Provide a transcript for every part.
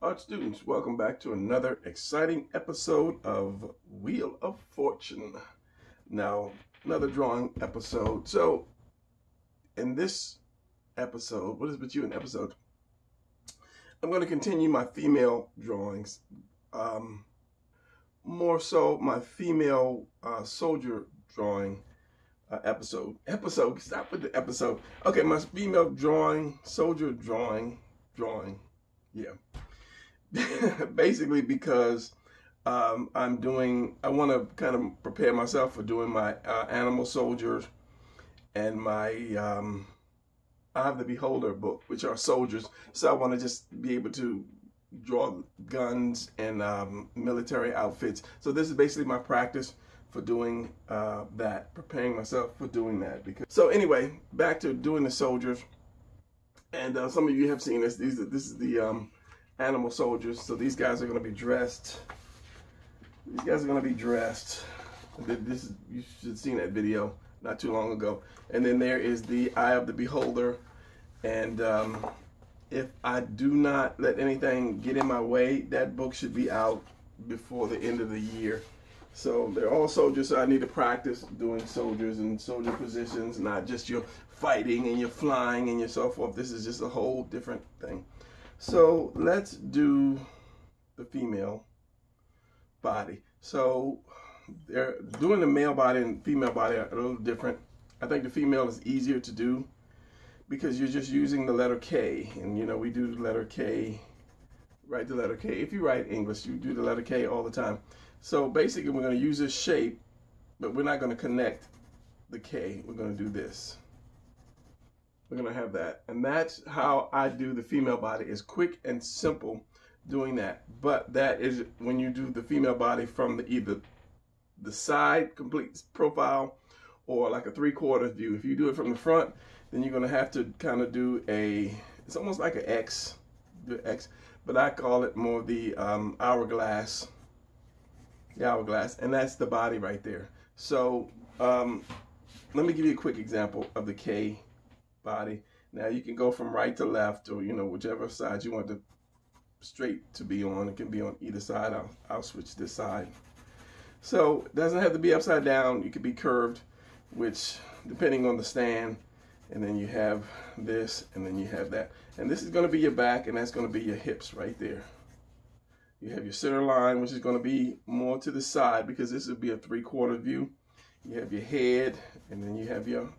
Art students, welcome back to another exciting episode of Wheel of Fortune. Now, another drawing episode. So, in this episode, what is with you in episode? I'm going to continue my female drawings. More so my female soldier drawing episode. Stop with the episode. Okay, my female drawing, soldier drawing. Yeah. Basically because I want to kind of prepare myself for doing my animal soldiers and my I have the Beholder book, which are soldiers. So I want to just be able to draw guns and military outfits. So this is basically my practice for doing that, preparing myself for doing that. So anyway, back to doing the soldiers. And some of you have seen this. This is the animal soldiers. So these guys are going to be dressed. You should have seen that video not too long ago. And then there is the Eye of the Beholder. And if I do not let anything get in my way, that book should be out before the end of the year. So they're all soldiers, so I need to practice doing soldiers and soldier positions, not just your fighting and your flying and your so forth. This is just a whole different thing. So let's do the female body. So they're doing the male body and female body are a little different. I think the female is easier to do because you're just using the letter K. And you know, we do the letter K, write the letter K. If you write English, you do the letter K all the time. So basically we're going to use this shape, but we're not going to connect the K. We're going to do this. We're going to have that. And that's how I do the female body. Is quick and simple doing that. But that is when you do the female body from either the side, complete profile, or like a 3/4 view. If you do it from the front, then you're going to have to kind of do it's almost like an X, but I call it more the hourglass. The hourglass, and that's the body right there. So let me give you a quick example of the K body. Now you can go from right to left, or whichever side you want the straight to be on. It can be on either side. I'll switch this side. So it doesn't have to be upside down. You could be curved, which depending on the stand. And then you have this, and then you have that. And this is going to be your back, and that's going to be your hips right there. You have your center line, which is going to be more to the side because this would be a 3/4 view. You have your head, and then you have your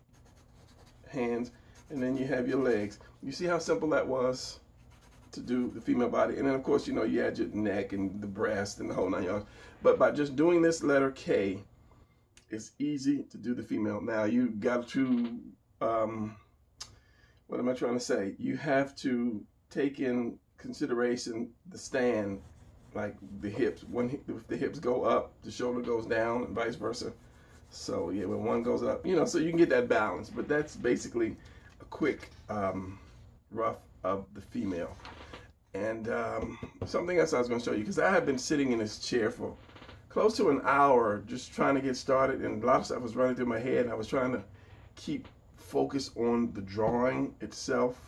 hands, and then you have your legs. You see how simple that was to do the female body? And then, of course, you add your neck and the breast and the whole 9 yards. But by just doing this letter K, it's easy to do the female. Now, you got to, what am I trying to say? You have to take in consideration the stand, like the hips. If the hips go up, the shoulder goes down, and vice versa. So yeah, when one goes up, so you can get that balance. But that's basically a quick rough of the female. And something else I was going to show you, because I have been sitting in this chair for close to an hour just trying to get started, and a lot of stuff was running through my head, and I was trying to keep focus on the drawing itself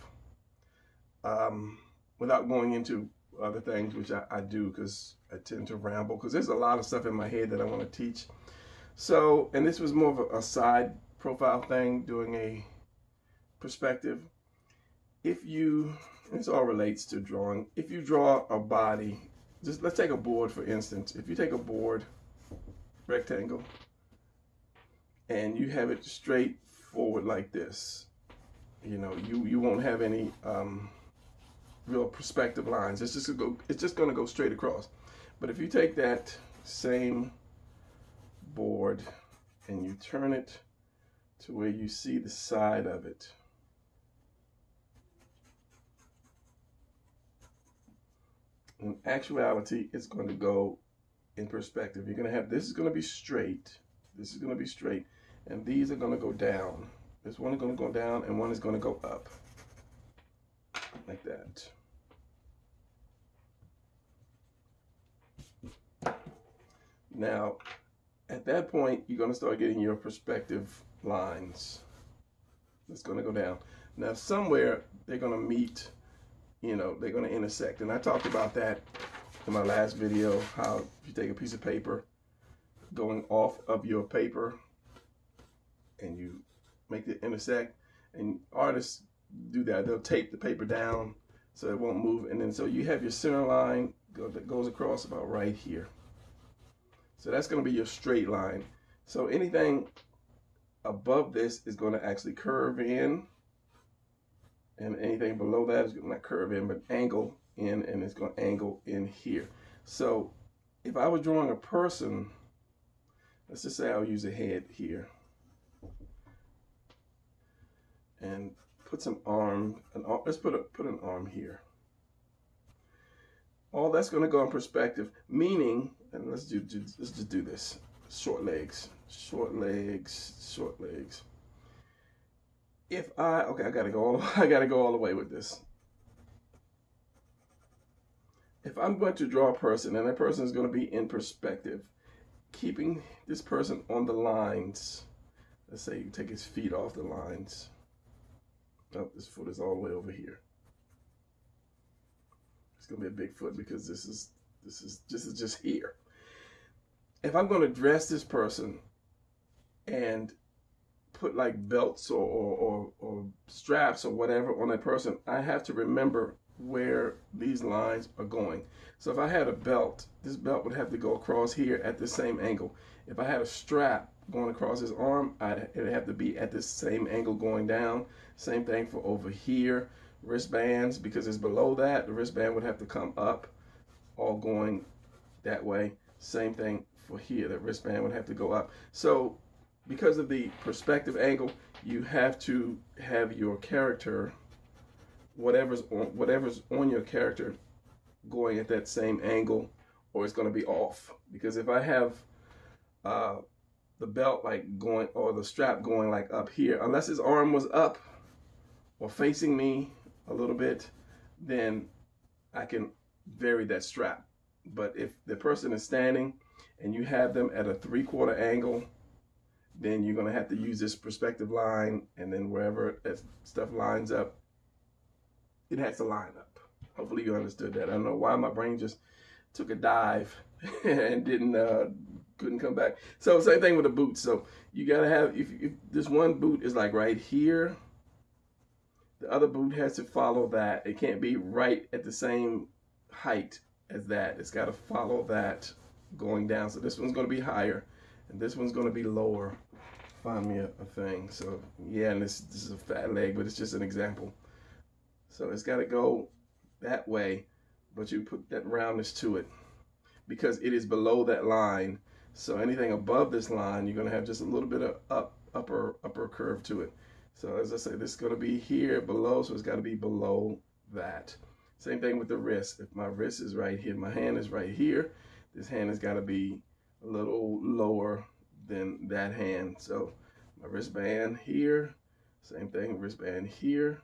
without going into other things, which I do because I tend to ramble, because there's a lot of stuff in my head that I want to teach. So, and this was more of a side profile thing, doing a perspective. This all relates to drawing. If you draw a body, just let's take a board for instance. If you take a board, rectangle, and you have it straight forward like this, you won't have any real perspective lines. It's just going to go straight across. But if you take that same board and you turn it to where you see the side of it, in actuality, it's going to go in perspective. You're going to have, this is going to be straight, this is going to be straight, and these are going to go down. This one is going to go down, and one is going to go up, like that. Now, at that point, you're going to start getting your perspective lines. It's going to go down. Now, somewhere they're going to meet you know, they're going to intersect. And I talked about that in my last video, how if you take a piece of paper going off of your paper and you make it intersect, and artists do that. They'll tape the paper down so it won't move. And then so you have your center line that goes across about right here. So that's going to be your straight line. So anything above this is going to actually curve in, and anything below that is going to not curve in, but angle in, and it's going to angle in here. So if I was drawing a person, let's just say I'll use a head here and put some arm, let's put an arm here. All that's going to go in perspective, meaning, and let's just do this. Short legs, short legs, short legs. If okay, I gotta go all the way with this. If I'm going to draw a person, and that person is going to be in perspective, keeping this person on the lines. Let's say you take his feet off the lines. Oh, this foot is all the way over here. It's gonna be a big foot because this is just here. If I'm going to dress this person and put like belts or straps or whatever on that person, I have to remember where these lines are going. So if I had a belt, this belt would have to go across here at the same angle. If I had a strap going across his arm, it'd have to be at the same angle going down. Same thing for over here. Wristbands, because it's below that, the wristband would have to come up, all going that way. Same thing for here, the wristband would have to go up. So because of the perspective angle, you have to have your character, whatever's on your character, going at that same angle, or it's going to be off. Because if I have the belt like going, or the strap going like up here, unless his arm was up or facing me a little bit, then I can vary that strap. But if the person is standing and you have them at a 3/4 angle, then you're going to have to use this perspective line, and then wherever that stuff lines up, it has to line up. Hopefully you understood that. I don't know why my brain just took a dive and couldn't come back. So same thing with the boots. So you got to have, if this one boot is like right here, the other boot has to follow that. It can't be right at the same height as that. It's got to follow that going down. So this one's going to be higher and this one's going to be lower. Find me a thing. So yeah, and this is a fat leg, but it's just an example. So it's got to go that way, but you put that roundness to it because it is below that line. So anything above this line, you're going to have just a little bit of upper curve to it. So as I say, this is going to be here below, so it's got to be below that. Same thing with the wrist. If my wrist is right here, my hand is right here, this hand has got to be a little lower than that hand. So my wristband here, same thing, wristband here.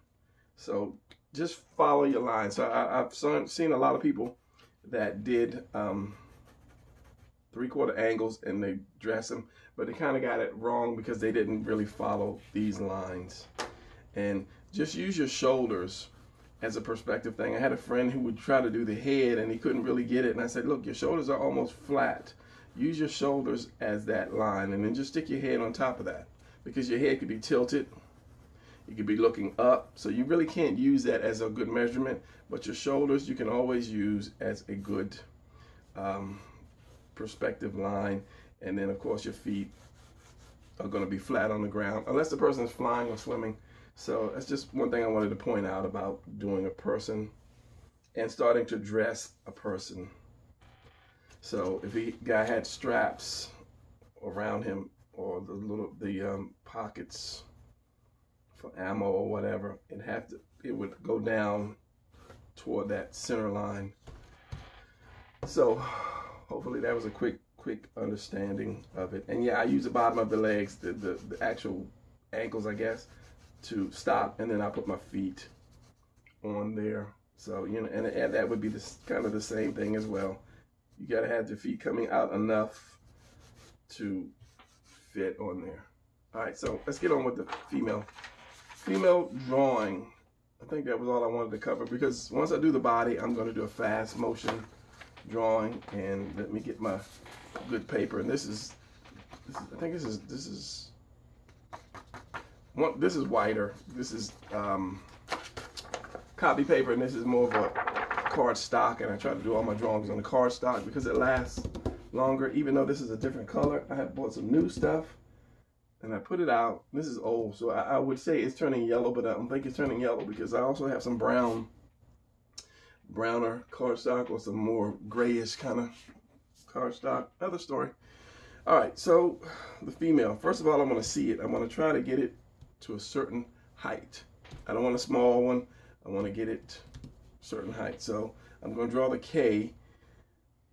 So just follow your line. So I've seen a lot of people that did 3/4 angles and they dress them, but they kind of got it wrong because they didn't really follow these lines. And just use your shoulders as a perspective thing. I had a friend who would try to do the head and he couldn't really get it, and I said, look, your shoulders are almost flat. Use your shoulders as that line, and then just stick your head on top of that, because your head could be tilted, you could be looking up, so you really can't use that as a good measurement. But your shoulders you can always use as a good perspective line. And then of course your feet are going to be flat on the ground unless the person is flying or swimming. So that's just one thing I wanted to point out about doing a person and starting to dress a person. So if the guy had straps around him, or the pockets for ammo or whatever, it would go down toward that center line. So hopefully that was a quick understanding of it. And yeah, I use the bottom of the legs, the actual ankles, I guess, to stop, and then I put my feet on there. So you know, and that would be kind of the same thing as well. You got to have the feet coming out enough to fit on there. All right, so let's get on with the female drawing. I think that was all I wanted to cover, because once I do the body, I'm going to do a fast motion drawing. And let me get my good paper. And this is I think this is whiter. This is copy paper, and this is more of a card stock. And I try to do all my drawings on the card stock because it lasts longer. Even though this is a different color, I have bought some new stuff and I put it out. This is old, so I would say it's turning yellow, but I don't think it's turning yellow because I also have some browner cardstock, or some more grayish kind of cardstock. Another story. All right, so the female. First of all, I want to see it. I want to try to get it to a certain height. I don't want a small one. I want to get it a certain height. So I'm going to draw the K,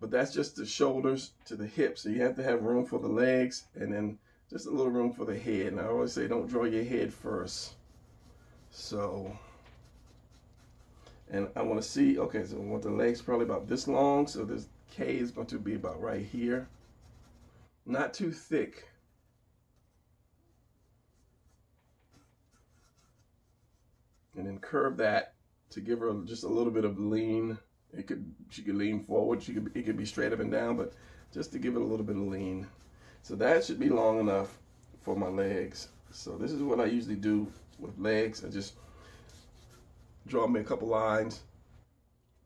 but that's just the shoulders to the hips. So you have to have room for the legs, and then just a little room for the head. And I always say don't draw your head first. So, and I want to see, okay, so I want the legs probably about this long. So this K is going to be about right here. Not too thick. And then curve that to give her just a little bit of lean. She could lean forward. It could be straight up and down, but just to give it a little bit of lean. So that should be long enough for my legs. So this is what I usually do with legs. I just draw me a couple lines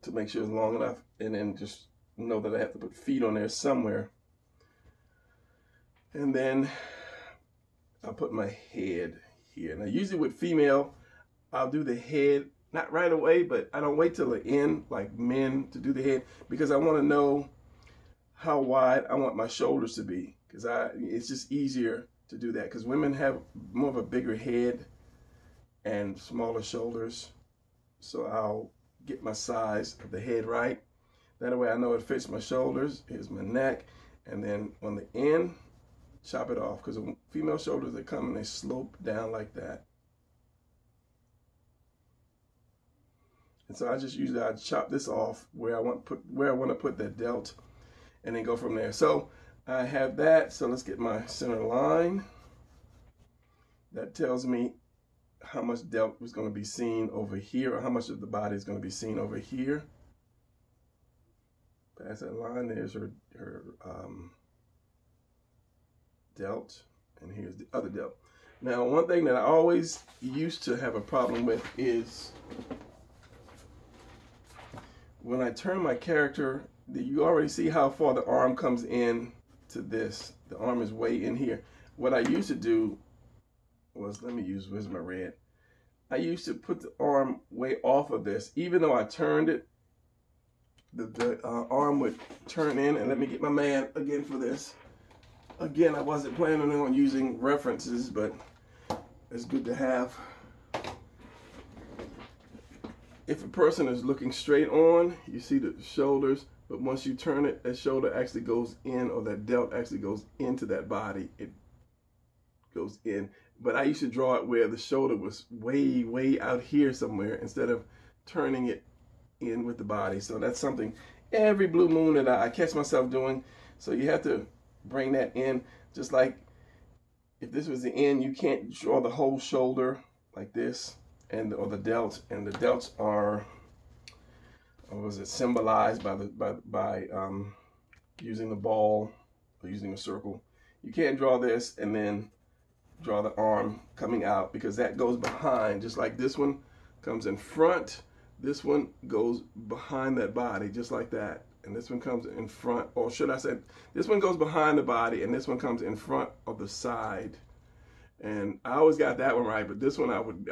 to make sure it's long enough, and then just know that I have to put feet on there somewhere. And then I'll put my head here. Now usually with female, I'll do the head, not right away, but I don't wait till the end like men to do the head, because I want to know how wide I want my shoulders to be, because it's just easier to do that, because women have more of a bigger head and smaller shoulders. So I'll get my size of the head right. That way I know it fits my shoulders. Here's my neck, and then on the end, chop it off, because female shoulders, they come and they slope down like that. And so I just usually chop this off where I want to put that delt, and then go from there. So I have that. So let's get my center line. That tells me how much delt was going to be seen over here, or how much of the body is going to be seen over here. Pass that line. There's her delt, and here's the other delt. Now, one thing that I always used to have a problem with is when I turn my character, you already see how far the arm comes in to this. The arm is way in here. What I used to do was, where's my red? I used to put the arm way off of this. Even though I turned it, the arm would turn in. And let me get my man again for this. Again, I wasn't planning on using references, but it's good to have. If a person is looking straight on, you see the shoulders, but once you turn it, that shoulder actually goes in, or that delt actually goes into that body. It goes in. But I used to draw it where the shoulder was way, way out here somewhere, instead of turning it in with the body. So that's something every blue moon that I catch myself doing. So you have to bring that in. Just like if this was the end, you can't draw the whole shoulder like this, or the delt. And the delts are, symbolized by using the ball or using a circle. You can't draw this and then draw the arm coming out, because that goes behind. Just like this one comes in front, this one goes behind that body, just like that. And this one comes in front, or should I say, this one goes behind the body, and this one comes in front of the side. And I always got that one right, but this one I would,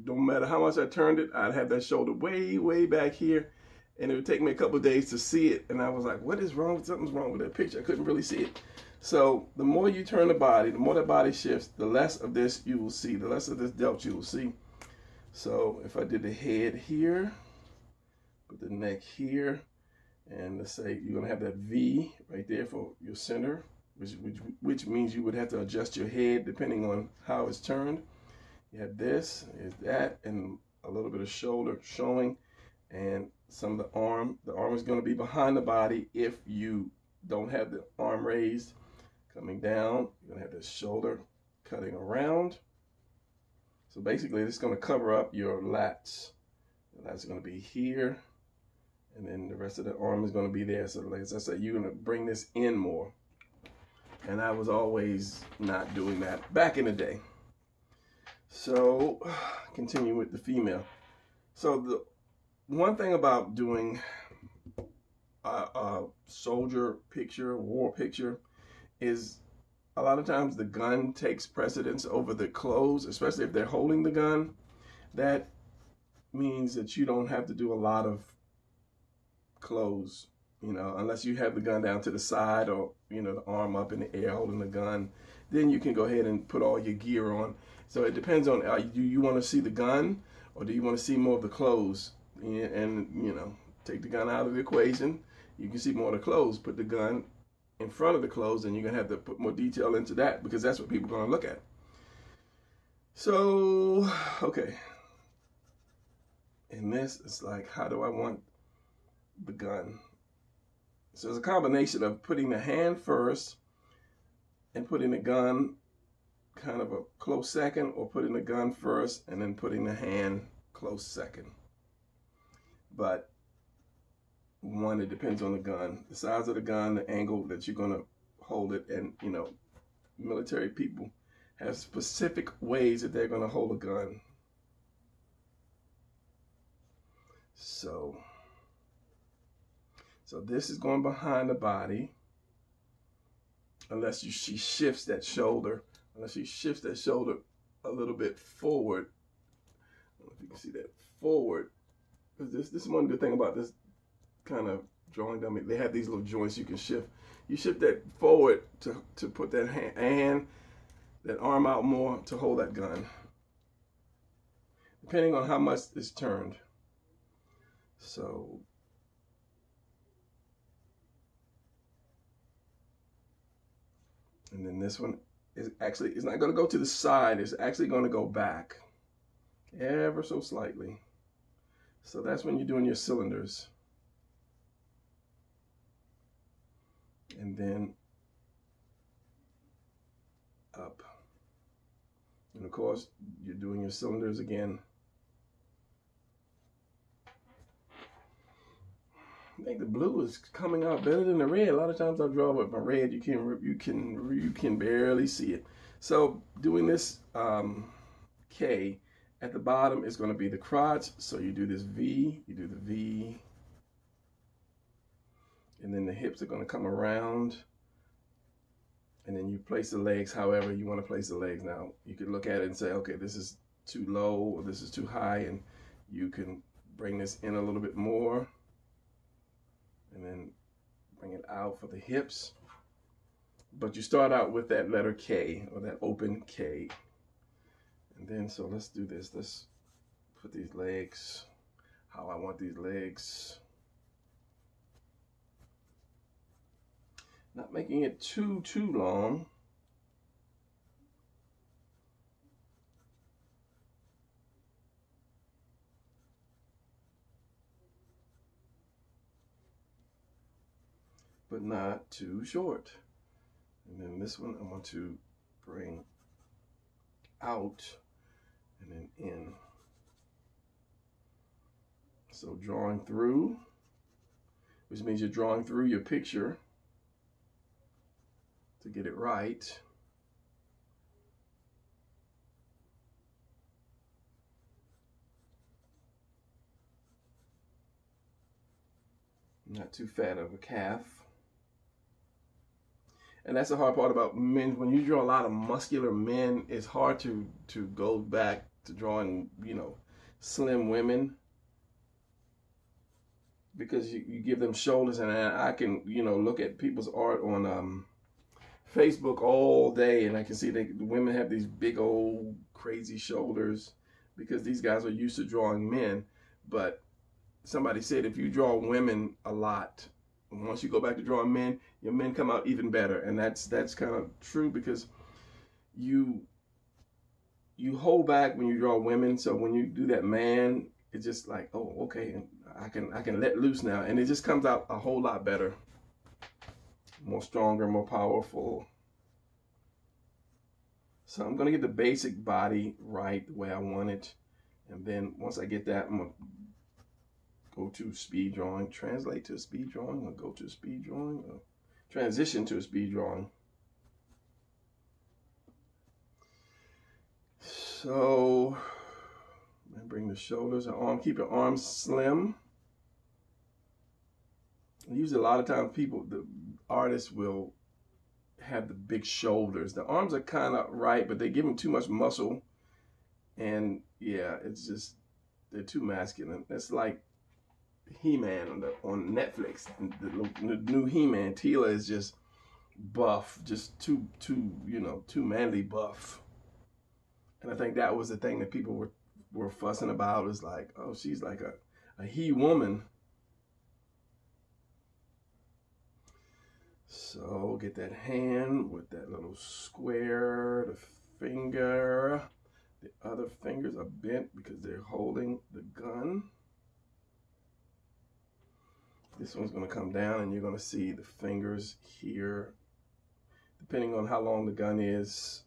no matter how much I turned it, I'd have that shoulder way, way back here, and it would take me a couple of days to see it. And I was like, what is wrong? Something's wrong with that picture. I couldn't really see it. So the more you turn the body, the more the body shifts, the less of this you will see, the less of this delt you will see. So if I did the head here, put the neck here, and let's say you're gonna have that V right there for your center, which means you would have to adjust your head depending on how it's turned. You have this, is that, and a little bit of shoulder showing, and some of the arm. The arm is going to be behind the body if you don't have the arm raised. Coming down, you're going to have the shoulder cutting around. So basically, it's going to cover up your lats. That's going to be here, and then the rest of the arm is going to be there. So like as I said, you're going to bring this in more. And I was always not doing that back in the day. So continue with the female. So the one thing about doing a soldier picture, war picture, is a lot of times the gun takes precedence over the clothes, especially if they're holding the gun. That means that you don't have to do a lot of clothes, you know, unless you have the gun down to the side or, you know, the arm up in the air holding the gun. Then you can go ahead and put all your gear on. So it depends on, do you want to see the gun or do you want to see more of the clothes? And, you know, take the gun out of the equation. You can see more of the clothes. Put the gun in front of the clothes, and you're going to have to put more detail into that because that's what people are going to look at. So, okay. And this is like, how do I want the gun? So it's a combination of putting the hand first and putting the gun kind of a close second, or putting the gun first and then putting the hand close second. But one, it depends on the gun, the size of the gun, the angle that you're going to hold it. And, you know, military people have specific ways that they're going to hold a gun. So this is going behind the body, unless she shifts that shoulder. Unless she shifts that shoulder a little bit forward. I don't know if you can see that forward. Because this is one good thing about this kind of drawing dummy. They have these little joints you can shift. You shift that forward to put that hand, that arm out more to hold that gun, depending on how much it's turned. So and then this one is actually, it's not going to go to the side. It's actually going to go back ever so slightly. So that's when you're doing your cylinders. And then up. And of course, you're doing your cylinders again. I think the blue is coming out better than the red. A lot of times I draw with my red, you can barely see it. So doing this K, at the bottom is going to be the crotch. So you do this V, you do the V, and then the hips are going to come around, and then you place the legs however you want to place the legs. Now you can look at it and say, okay, this is too low or this is too high, and you can bring this in a little bit more. And then bring it out for the hips. But you start out with that letter K, or that open K. And then, so let's do this. Let's put these legs how I want these legs. Not making it too long. But not too short. And then this one I want to bring out and then in. So drawing through, which means you're drawing through your picture to get it right. Not too fat of a calf. And that's the hard part about men. When you draw a lot of muscular men, it's hard to go back to drawing, you know, slim women, because you give them shoulders. And I can, you know, look at people's art on Facebook all day, and I can see the women have these big old crazy shoulders because these guys are used to drawing men. But somebody said if you draw women a lot, once you go back to drawing men, your men come out even better. And that's kind of true, because you hold back when you draw women. So when you do that man, it's just like, oh, okay, I can let loose now, and it just comes out a whole lot better, more stronger, more powerful. So I'm going to get the basic body right the way I want it. And then once I get that, I'm going to go to speed drawing, translate to a speed drawing, or go to a speed drawing, or transition to a speed drawing. So I bring the shoulders and arm, keep your arms slim. Usually a lot of times the artists will have the big shoulders. The arms are kind of right, but they give them too much muscle. And yeah, it's just, they're too masculine. It's like He-Man on Netflix. The new He-Man, Tila is just buff, just too manly buff. And I think that was the thing that people were fussing about, is like, oh, she's like a he-woman. So get that hand with that little square, the finger. The other fingers are bent because they're holding the gun. This one's going to come down, and you're going to see the fingers here, depending on how long the gun is.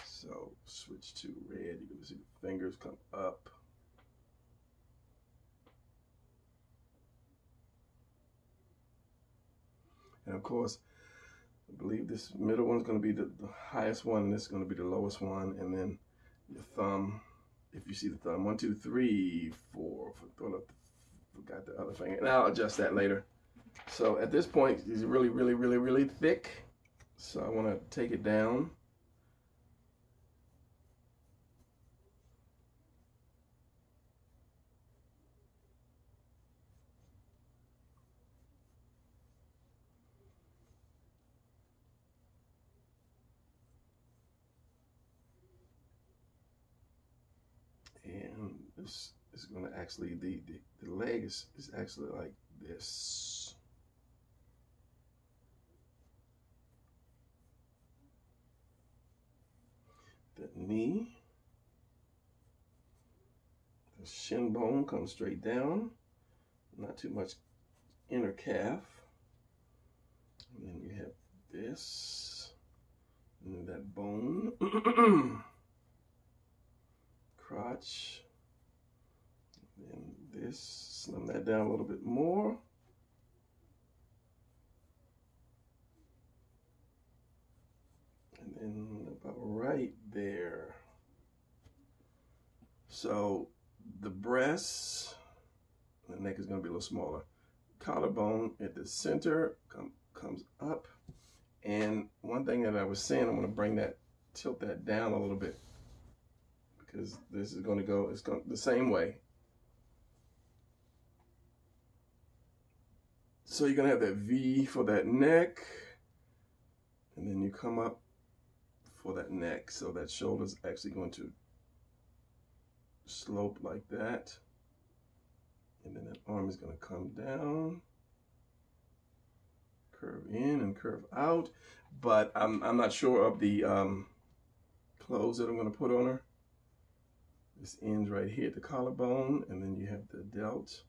So switch to red, you're going to see the fingers come up. And of course, I believe this middle one's going to be the highest one, and this is going to be the lowest one. And then your thumb, if you see the thumb, 1, 2, 3, 4. Forgot the other finger, and I'll adjust that later. So at this point, it's really, really, really, really thick. So I want to take it down. And this is going to actually, the leg is actually like this. The knee, the shin bone comes straight down, not too much inner calf. And then you have this, and then that bone, crotch, then this, slim that down a little bit more. And then about right there. So the breasts, the neck is going to be a little smaller. Collarbone at the center comes up. And one thing that I was saying, I'm going to tilt that down a little bit, because this is going to go, it's going the same way. So you're going to have that V for that neck, and then you come up for that neck. So that shoulder's actually going to slope like that. And then that arm is going to come down, curve in and curve out. But I'm not sure of the clothes that I'm going to put on her. This ends right here at the collarbone, and then you have the delt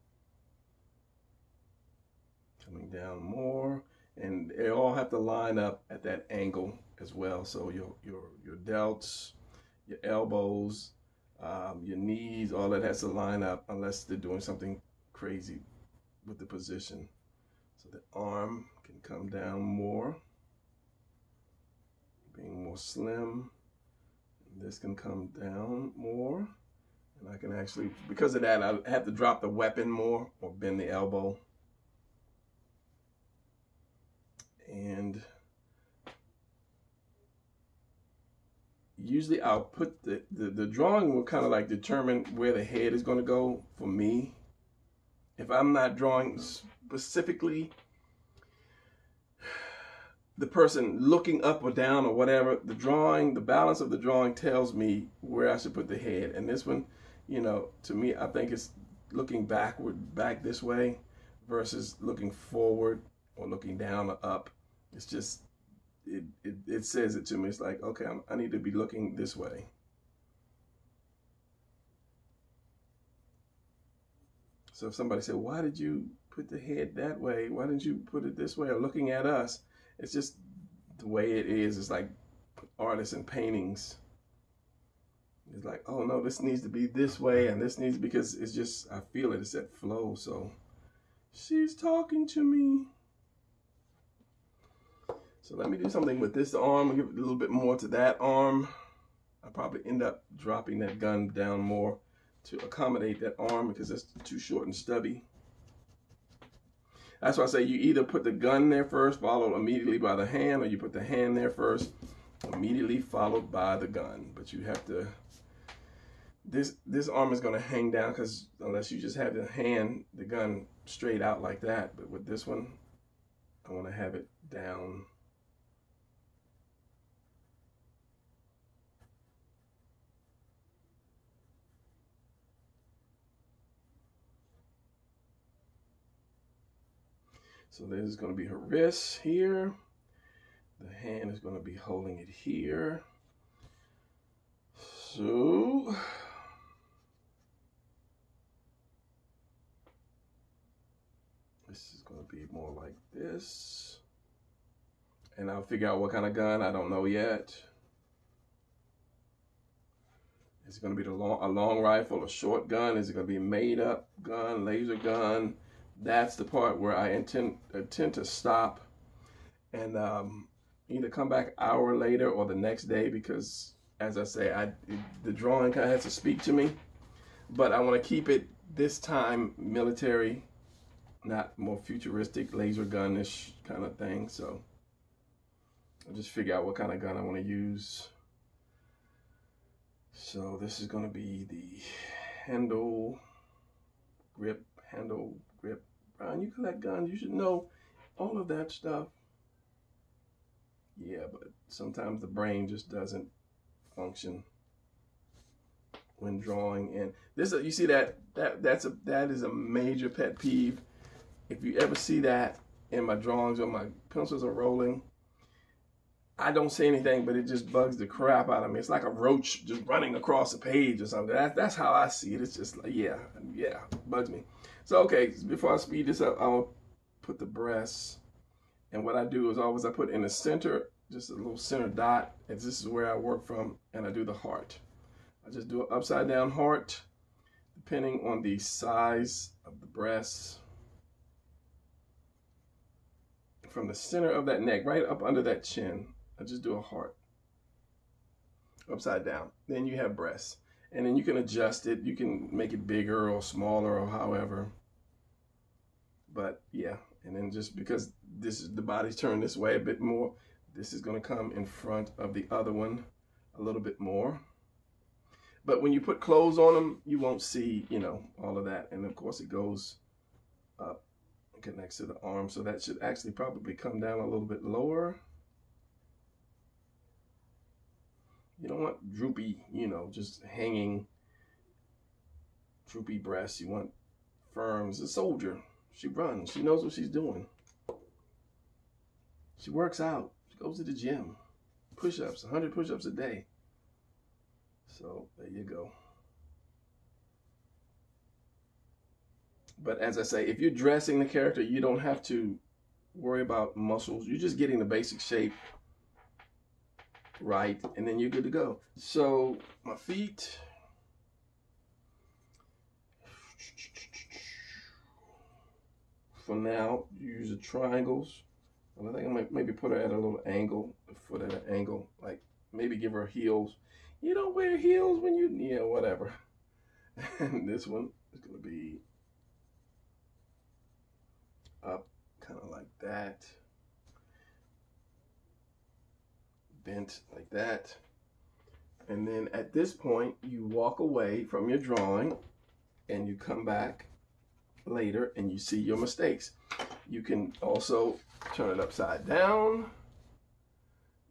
coming down more, and they all have to line up at that angle as well. So your delts, your elbows, your knees, all that has to line up, unless they're doing something crazy with the position. So the arm can come down more, being more slim. This can come down more, and I can actually, because of that, I have to drop the weapon more or bend the elbow. And usually I'll put the drawing will kind of like determine where the head is going to go for me. If I'm not drawing specifically the person looking up or down or whatever, the balance of the drawing tells me where I should put the head. And this one, to me, I think it's looking back this way versus looking forward or looking down or up. It's just, it says it to me. It's like, okay, I need to be looking this way. So if somebody said, why did you put the head that way? Why didn't you put it this way or looking at us? It's just the way it is. It's like artists and paintings. It's like, oh no, this needs to be this way, and this needs, because it's just, I feel it, it's that flow. So she's talking to me. So let me do something with this arm and give it a little bit more to that arm. I'll probably end up dropping that gun down more to accommodate that arm because it's too short and stubby. That's why I say you either put the gun there first, followed immediately by the hand, or you put the hand there first, immediately followed by the gun. But you have to, this arm is going to hang down, because unless you just have the gun straight out like that. But with this one, I want to have it down. So there's going to be her wrist here. The hand is going to be holding it here. So this is going to be more like this. And I'll figure out what kind of gun. I don't know yet. Is it going to be a long rifle, a short gun? Is it going to be a made up gun, laser gun? That's the part where I intend to stop and either come back an hour later or the next day, because, as I say, the drawing kind of has to speak to me. But I want to keep it this time military, not more futuristic laser gun-ish kind of thing. So I'll just figure out what kind of gun I want to use. So this is going to be the handle, grip, handle, grip. Brian, you collect guns, you should know all of that stuff. Yeah, but sometimes the brain just doesn't function when drawing. And this, you see that is a major pet peeve. If you ever see that in my drawings or my pencils are rolling, I don't say anything, but it just bugs the crap out of me. It's like a roach just running across a page or something. That's how I see it. It's just like, yeah, bugs me. So, okay, before I speed this up, I'll put the breasts. And what I do is always I put in the center, just a little center dot. And this is where I work from, and I do the heart. I just do an upside down heart, depending on the size of the breasts. From the center of that neck, right up under that chin, I just do a heart, upside down. Then you have breasts. And then you can adjust it. You can make it bigger or smaller or however. But yeah, and then just because the body's turned this way a bit more, this is going to come in front of the other one a little bit more. But when you put clothes on them, you won't see, all of that. And of course it goes up and connects to the arm. So that should actually probably come down a little bit lower. You don't want droopy, just hanging, droopy breasts. You want firm. It's a soldier. She runs. She knows what she's doing. She works out. She goes to the gym. Push-ups, 100 push-ups a day. So there you go. But as I say, if you're dressing the character, you don't have to worry about muscles. You're just getting the basic shape right, and then you're good to go. So my feet. For now, use the triangles. And I think I might maybe put her at a little angle, the foot at an angle, like maybe give her heels. You don't wear heels when you, yeah, whatever. And this one is going to be up, kind of like that. Bent like that. And then at this point, you walk away from your drawing and you come back later and you see your mistakes. You can also turn it upside down.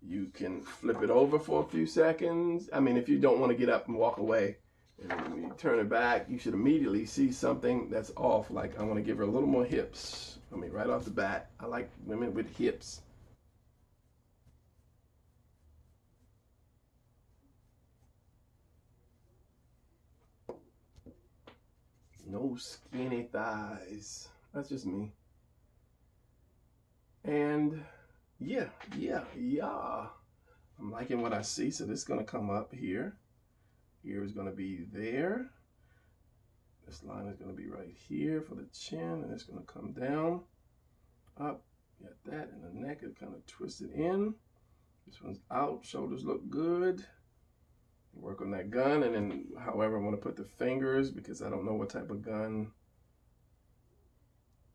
You can flip it over for a few seconds. I mean, if you don't want to get up and walk away, and when you turn it back, you should immediately see something that's off. Like, I want to give her a little more hips. I mean, right off the bat, I like women with hips. No skinny thighs. That's just me. And yeah. I'm liking what I see. So this is going to come up here. Ear is going to be there. This line is going to be right here for the chin, and it's going to come down, up. Got that, and the neck is kind of twisted in. This one's out. Shoulders look good. Work on that gun, and then however I want to put the fingers, because I don't know what type of gun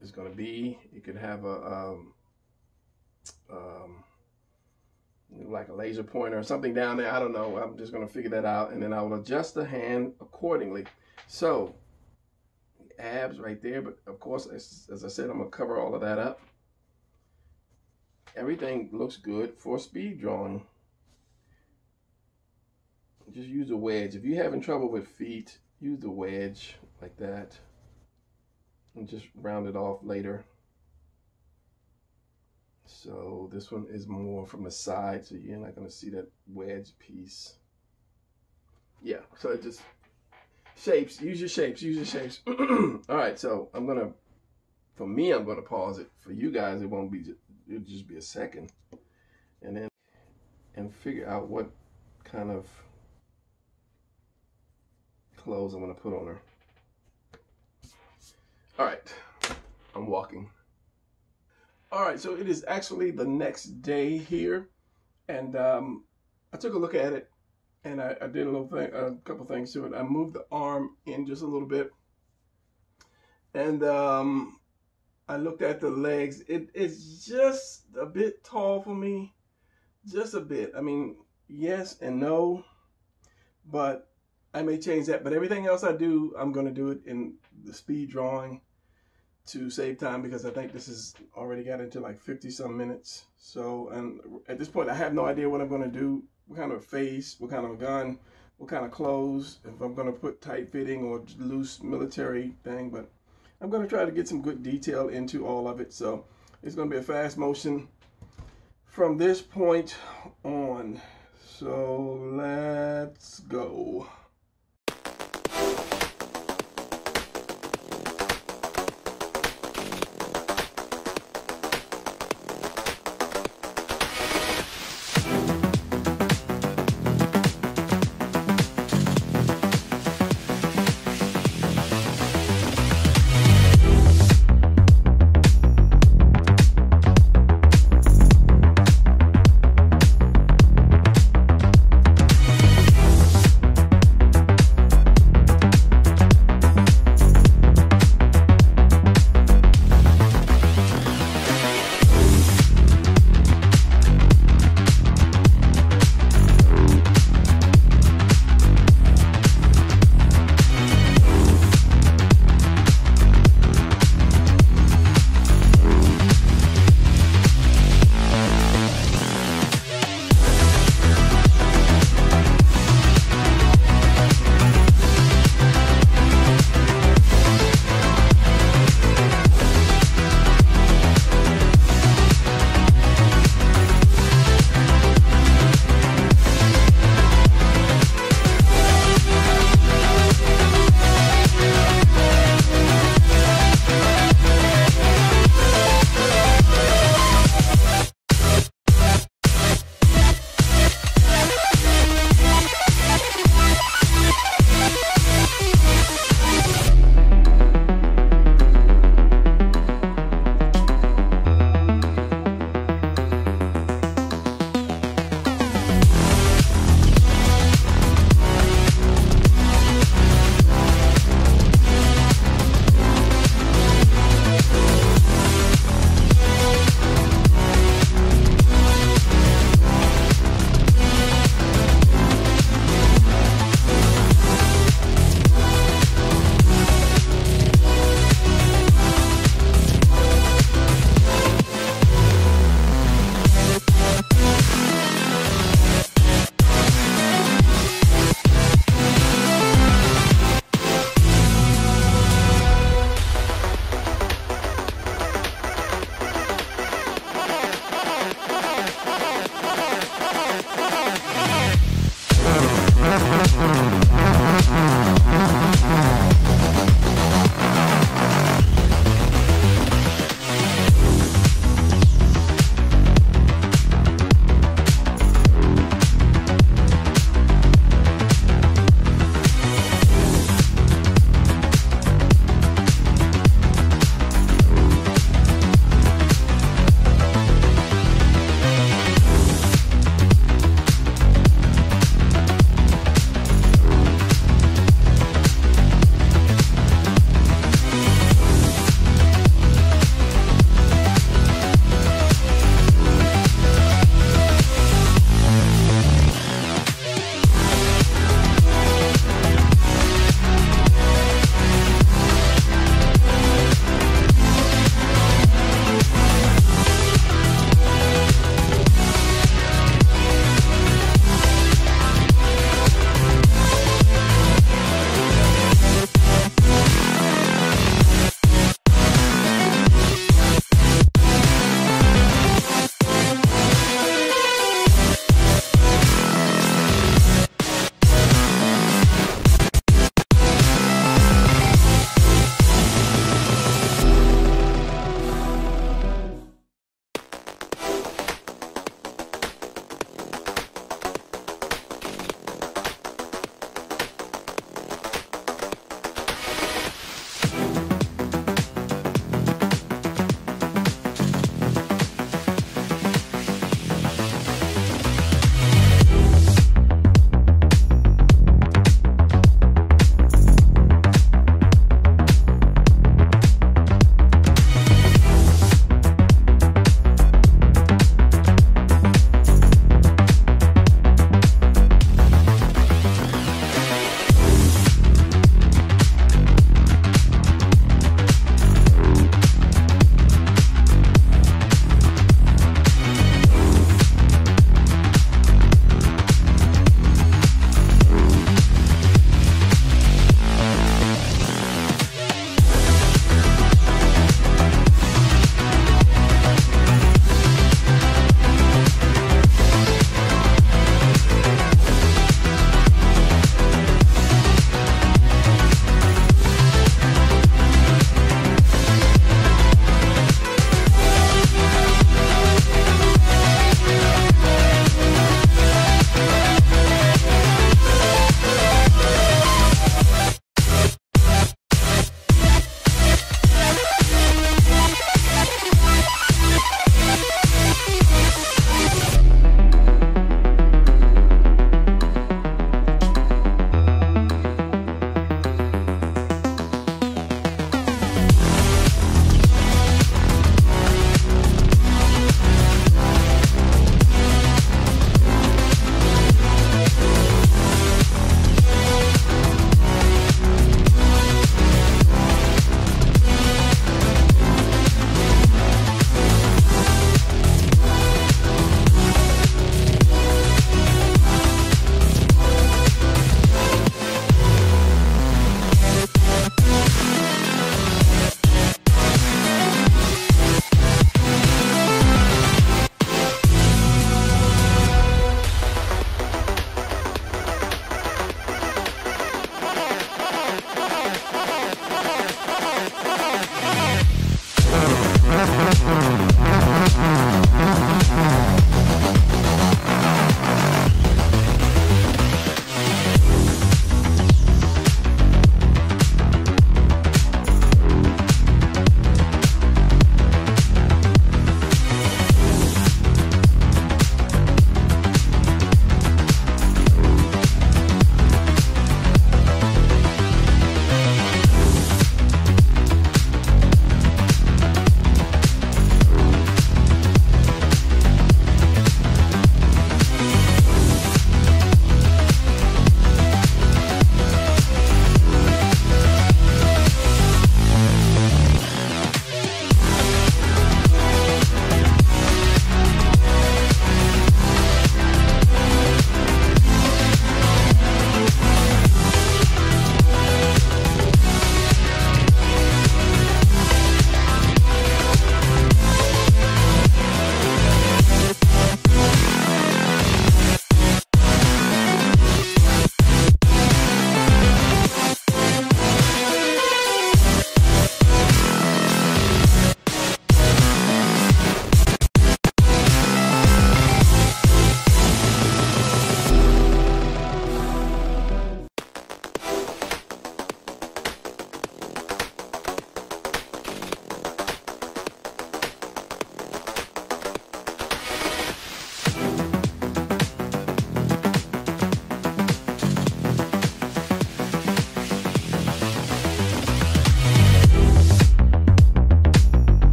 it's going to be. You could have a like a laser pointer or something down there. I don't know. I'm just going to figure that out, and then I will adjust the hand accordingly. So abs right there, but of course, as I said, I'm going to cover all of that up. Everything looks good for speed drawing. Just use a wedge. If you're having trouble with feet, use the wedge like that and just round it off later. So this one is more from the side, so you're not going to see that wedge piece. Yeah, so it just shapes. Use your shapes. Use your shapes. All right, so for me, I'm going to pause it. For you guys, it won't be. It'll just be a second, and figure out what kind of clothes I'm going to put on her. All right, I'm walking. All right, so it is actually the next day here, and I took a look at it, and I did a couple things to it. I moved the arm in just a little bit, and I looked at the legs. It's just a bit tall for me, just a bit. I mean, yes and no, but I may change that. But everything else I do, I'm going to do it in the speed drawing to save time, because I think this has already got into like 50-some minutes. So, and at this point, I have no idea what I'm going to do, what kind of face, what kind of a gun, what kind of clothes, if I'm going to put tight fitting or loose military thing, but I'm going to try to get some good detail into all of it. So it's going to be a fast motion from this point on. So let's go.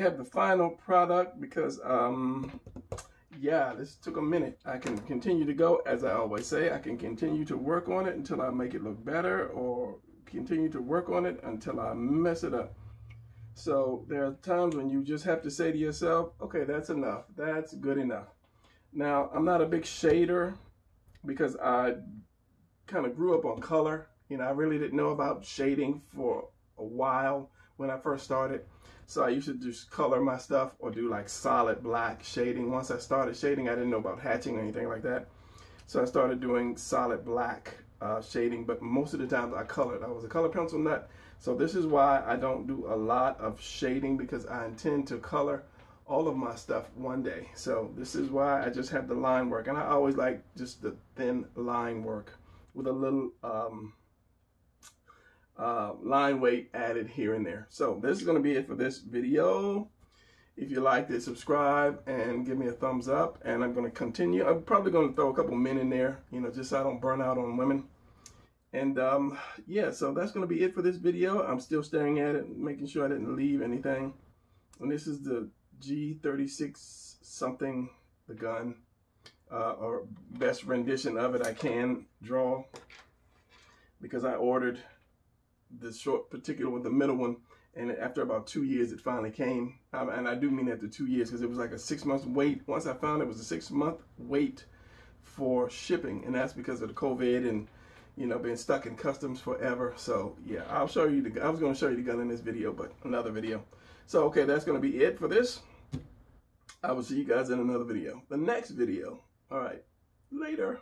have the final product because yeah, this took a minute. I can continue to go, as I always say, I can continue to work on it until I make it look better, or continue to work on it until I mess it up. So there are times when you just have to say to yourself, okay, that's enough. That's good enough. Now, I'm not a big shader because I kind of grew up on color. You know, I really didn't know about shading for a while when I first started. So I used to just color my stuff or do like solid black shading. Once I started shading, I didn't know about hatching or anything like that. So I started doing solid black shading, but most of the time I colored. I was a color pencil nut. So this is why I don't do a lot of shading, because I intend to color all of my stuff one day. So this is why I just have the line work. And I always like just the thin line work with a little line weight added here and there. So this is going to be it for this video. If you liked it, subscribe and give me a thumbs up. And I'm going to continue. I'm probably going to throw a couple men in there, you know, just so I don't burn out on women. And yeah, so that's going to be it for this video. I'm still staring at it, making sure I didn't leave anything. And this is the G36 something, the gun, or best rendition of it I can draw, because I ordered the short particular with the middle one, and after about 2 years it finally came. And I do mean after 2 years, because it was like a 6 month wait. Once I found it was a 6 month wait for shipping, and that's because of the COVID and, you know, being stuck in customs forever. So yeah, I'll show you the, I was going to show you the gun in this video, but another video. So okay, that's going to be it for this. I will see you guys in another video, the next video. All right, later.